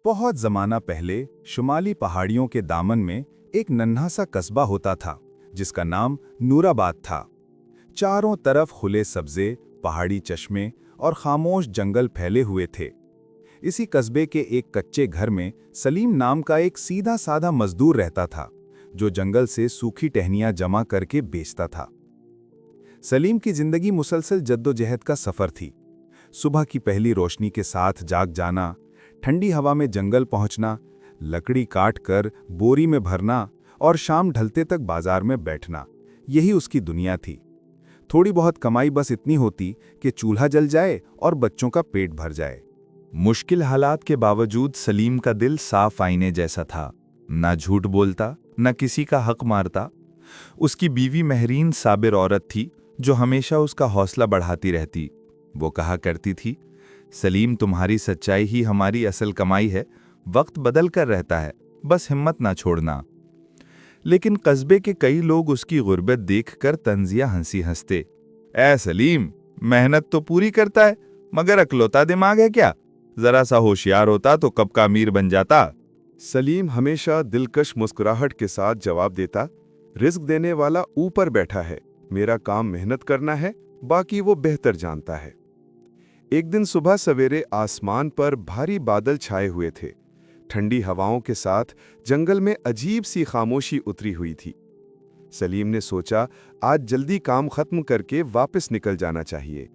बहुत ज़माना पहले शुमाली पहाड़ियों के दामन में एक नन्हा सा कस्बा होता था जिसका नाम नूराबाद था। चारों तरफ खुले सब्जे, पहाड़ी चश्मे और खामोश जंगल फैले हुए थे। इसी कस्बे के एक कच्चे घर में सलीम नाम का एक सीधा साधा मजदूर रहता था जो जंगल से सूखी टहनियां जमा करके बेचता था। सलीम की जिंदगी मुसलसल जद्दोजहद का सफर थी। सुबह की पहली रोशनी के साथ जाग जाना, ठंडी हवा में जंगल पहुंचना, लकड़ी काट कर बोरी में भरना और शाम ढलते तक बाजार में बैठना, यही उसकी दुनिया थी। थोड़ी बहुत कमाई बस इतनी होती कि चूल्हा जल जाए और बच्चों का पेट भर जाए। मुश्किल हालात के बावजूद सलीम का दिल साफ आईने जैसा था। ना झूठ बोलता, न किसी का हक मारता। उसकी बीवी महरीन साबिर औरत थी जो हमेशा उसका हौसला बढ़ाती रहती। वो कहा करती थी, सलीम, तुम्हारी सच्चाई ही हमारी असल कमाई है। वक्त बदल कर रहता है, बस हिम्मत ना छोड़ना। लेकिन कस्बे के कई लोग उसकी गुर्बत देखकर तंजिया हंसी हंसते। ऐ सलीम, मेहनत तो पूरी करता है मगर अकलौता दिमाग है क्या? जरा सा होशियार होता तो कब का अमीर बन जाता। सलीम हमेशा दिलकश मुस्कुराहट के साथ जवाब देता, रिस्क देने वाला ऊपर बैठा है, मेरा काम मेहनत करना है, बाकी वो बेहतर जानता है। एक दिन सुबह सवेरे आसमान पर भारी बादल छाए हुए थे। ठंडी हवाओं के साथ जंगल में अजीब सी खामोशी उतरी हुई थी। सलीम ने सोचा, आज जल्दी काम खत्म करके वापस निकल जाना चाहिए।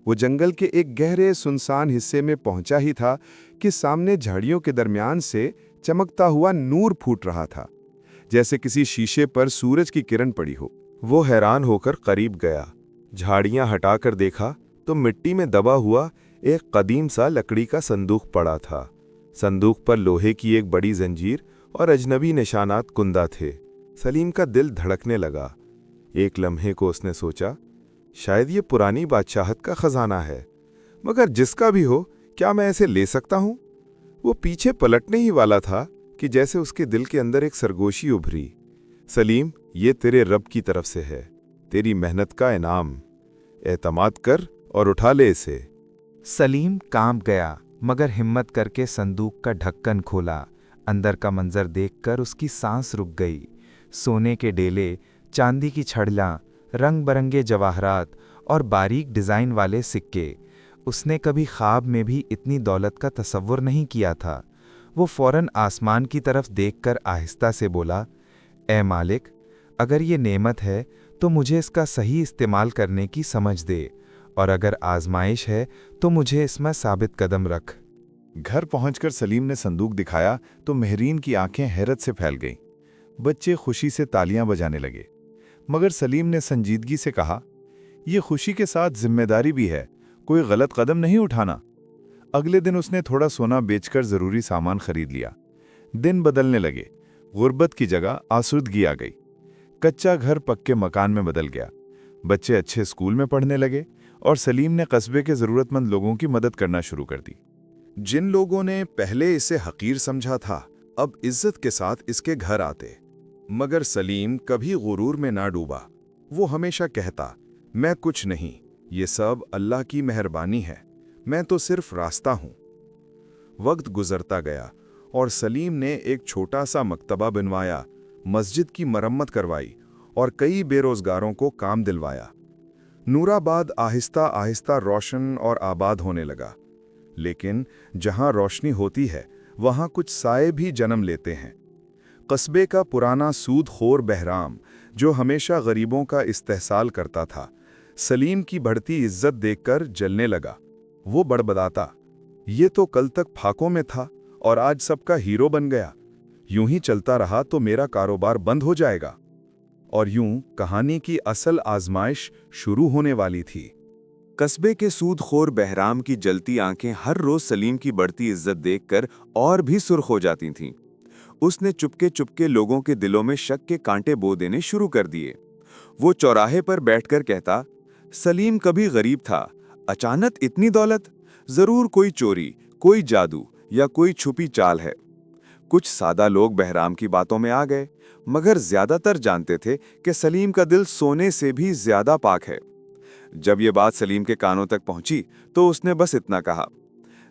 वो जंगल के एक गहरे सुनसान हिस्से में पहुंचा ही था कि सामने झाड़ियों के दरमियान से चमकता हुआ नूर फूट रहा था, जैसे किसी शीशे पर सूरज की किरण पड़ी हो। वो हैरान होकर करीब गया। झाड़ियां हटाकर देखा तो मिट्टी में दबा हुआ एक कदीम सा लकड़ी का संदूक पड़ा था। संदूक पर लोहे की एक बड़ी जंजीर और अजनबी निशानात कुंदा थे। सलीम का दिल धड़कने लगा। एक लम्हे को उसने सोचा, शायद ये पुरानी बादशाहत का खजाना है, मगर जिसका भी हो, क्या मैं इसे ले सकता हूं? वो पीछे पलटने ही वाला था कि जैसे उसके दिल के अंदर एक सरगोशी उभरी। सलीम, ये तेरे रब की तरफ से है, तेरी मेहनत का इनाम। एतमाद कर और उठा ले इसे। सलीम कांप गया, मगर हिम्मत करके संदूक का ढक्कन खोला। अंदर का मंजर देखकर उसकी सांस रुक गई। सोने के डेले, चांदी की छड़लां, रंग बरंगे जवाहरात और बारीक डिज़ाइन वाले सिक्के। उसने कभी ख्वाब में भी इतनी दौलत का तसव्वुर नहीं किया था। वो फौरन आसमान की तरफ देखकर आहिस्ता से बोला, ए मालिक, अगर ये नेमत है तो मुझे इसका सही इस्तेमाल करने की समझ दे, और अगर आजमाइश है तो मुझे इसमें साबित कदम रख। घर पहुंचकर सलीम ने संदूक दिखाया तो महरीन की आंखें हैरत से फैल गईं। बच्चे खुशी से तालियां बजाने लगे, मगर सलीम ने संजीदगी से कहा, यह खुशी के साथ जिम्मेदारी भी है, कोई गलत कदम नहीं उठाना। अगले दिन उसने थोड़ा सोना बेचकर जरूरी सामान खरीद लिया। दिन बदलने लगे। गुर्बत की जगह आसूदगी आ गई। कच्चा घर पक्के मकान में बदल गया। बच्चे अच्छे स्कूल में पढ़ने लगे और सलीम ने कस्बे के जरूरतमंद लोगों की मदद करना शुरू कर दी। जिन लोगों ने पहले इसे हकीर समझा था, अब इज्जत के साथ इसके घर आते। मगर सलीम कभी गुरूर में ना डूबा। वो हमेशा कहता, मैं कुछ नहीं, ये सब अल्लाह की मेहरबानी है, मैं तो सिर्फ रास्ता हूं। वक्त गुजरता गया और सलीम ने एक छोटा सा मकतबा बनवाया, मस्जिद की मरम्मत करवाई और कई बेरोजगारों को काम दिलवाया। नूराबाद आहिस्ता आहिस्ता रोशन और आबाद होने लगा। लेकिन जहां रोशनी होती है वहां कुछ साए भी जन्म लेते हैं। कस्बे का पुराना सूदखोर बहराम, जो हमेशा गरीबों का इस्तेहसाल करता था, सलीम की बढ़ती इज्जत देखकर जलने लगा। वो बड़बड़ाता, ये तो कल तक फाकों में था और आज सबका हीरो बन गया। यूं ही चलता रहा तो मेरा कारोबार बंद हो जाएगा। और यूं कहानी की असल आजमाइश शुरू होने वाली थी। कस्बे के सूदखोर बहराम की जलती आंखें हर रोज सलीम की बढ़ती इज्जत देखकर और भी सुर्ख हो जाती थीं। उसने चुपके चुपके लोगों के दिलों में शक के कांटे बो देने शुरू कर दिए। वो चौराहे पर बैठकर कहता, सलीम कभी गरीब था, अचानक इतनी दौलत, जरूर कोई चोरी, कोई जादू या कोई छुपी चाल है। कुछ सादा लोग बहराम की बातों में आ गए, मगर ज्यादातर जानते थे कि सलीम का दिल सोने से भी ज्यादा पाक है। जब ये बात सलीम के कानों तक पहुंची तो उसने बस इतना कहा,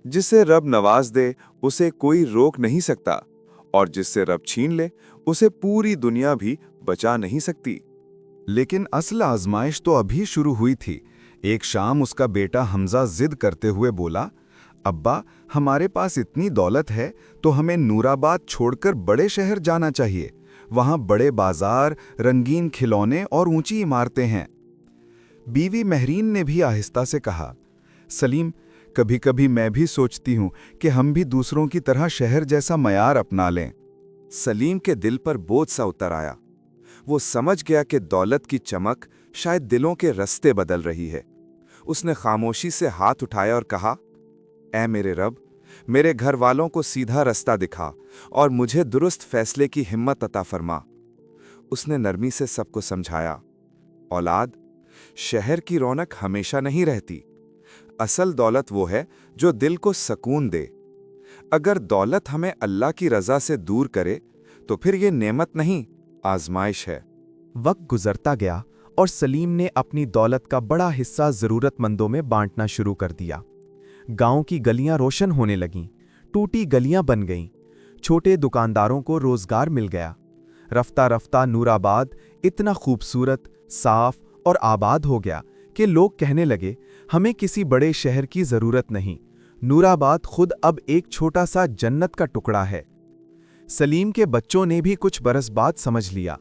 जिससे रब नवाज दे उसे कोई रोक नहीं सकता, और जिससे रब छीन ले उसे पूरी दुनिया भी बचा नहीं सकती। लेकिन असल आजमाइश तो अभी शुरू हुई थी। एक शाम उसका बेटा हमजा जिद करते हुए बोला, अब्बा, हमारे पास इतनी दौलत है तो हमें नूराबाद छोड़कर बड़े शहर जाना चाहिए। वहां बड़े बाजार, रंगीन खिलौने और ऊंची इमारतें हैं। बीवी महरीन ने भी आहिस्ता से कहा, सलीम, कभी कभी मैं भी सोचती हूं कि हम भी दूसरों की तरह शहर जैसा मयार अपना लें। सलीम के दिल पर बोझ सा उतर आया। वो समझ गया कि दौलत की चमक शायद दिलों के रास्ते बदल रही है। उसने खामोशी से हाथ उठाया और कहा, ऐ मेरे रब, मेरे घर वालों को सीधा रास्ता दिखा और मुझे दुरुस्त फैसले की हिम्मत अता फरमा। उसने नरमी से सबको समझाया, औलाद, शहर की रौनक हमेशा नहीं रहती। असल दौलत वो है जो दिल को सुकून दे। अगर दौलत हमें अल्लाह की रजा से दूर करे तो फिर ये नेमत नहीं, आजमाइश है। वक्त गुजरता गया और सलीम ने अपनी दौलत का बड़ा हिस्सा जरूरतमंदों में बांटना शुरू कर दिया। गांव की गलियां रोशन होने लगीं, टूटी गलियां बन गईं, छोटे दुकानदारों को रोजगार मिल गया। रफ्ता रफ्ता नूराबाद इतना खूबसूरत, साफ और आबाद हो गया कि लोग कहने लगे, हमें किसी बड़े शहर की जरूरत नहीं, नूराबाद खुद अब एक छोटा सा जन्नत का टुकड़ा है। सलीम के बच्चों ने भी कुछ बरस बाद समझ लिया।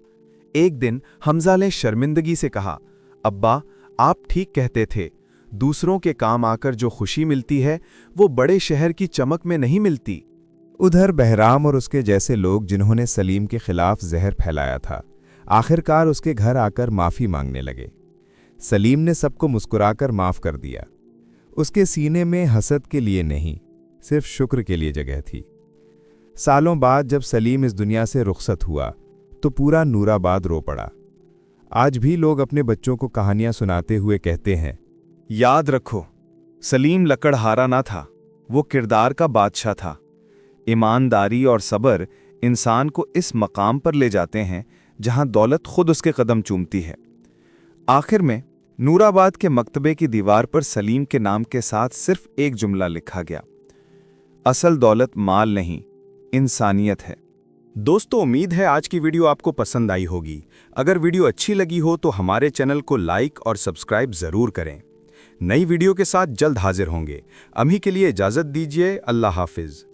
एक दिन हमजा ने शर्मिंदगी से कहा, अब्बा, आप ठीक कहते थे, दूसरों के काम आकर जो खुशी मिलती है वो बड़े शहर की चमक में नहीं मिलती। उधर बहराम और उसके जैसे लोग जिन्होंने सलीम के खिलाफ जहर फैलाया था, आखिरकार उसके घर आकर माफ़ी मांगने लगे। सलीम ने सबको मुस्कुराकर माफ़ कर दिया। उसके सीने में हसद के लिए नहीं, सिर्फ शुक्र के लिए जगह थी। सालों बाद जब सलीम इस दुनिया से रुखसत हुआ तो पूरा नूराबाद रो पड़ा। आज भी लोग अपने बच्चों को कहानियां सुनाते हुए कहते हैं, याद रखो, सलीम लकड़हारा ना था, वो किरदार का बादशाह था। ईमानदारी और सब्र इंसान को इस मकाम पर ले जाते हैं जहां दौलत खुद उसके कदम चूमती है। आखिर में नूराबाद के मकतबे की दीवार पर सलीम के नाम के साथ सिर्फ एक जुमला लिखा गया, असल दौलत माल नहीं, इंसानियत है। दोस्तों, उम्मीद है आज की वीडियो आपको पसंद आई होगी। अगर वीडियो अच्छी लगी हो तो हमारे चैनल को लाइक और सब्सक्राइब जरूर करें। नई वीडियो के साथ जल्द हाजिर होंगे। अभी के लिए इजाजत दीजिए। अल्लाह हाफिज।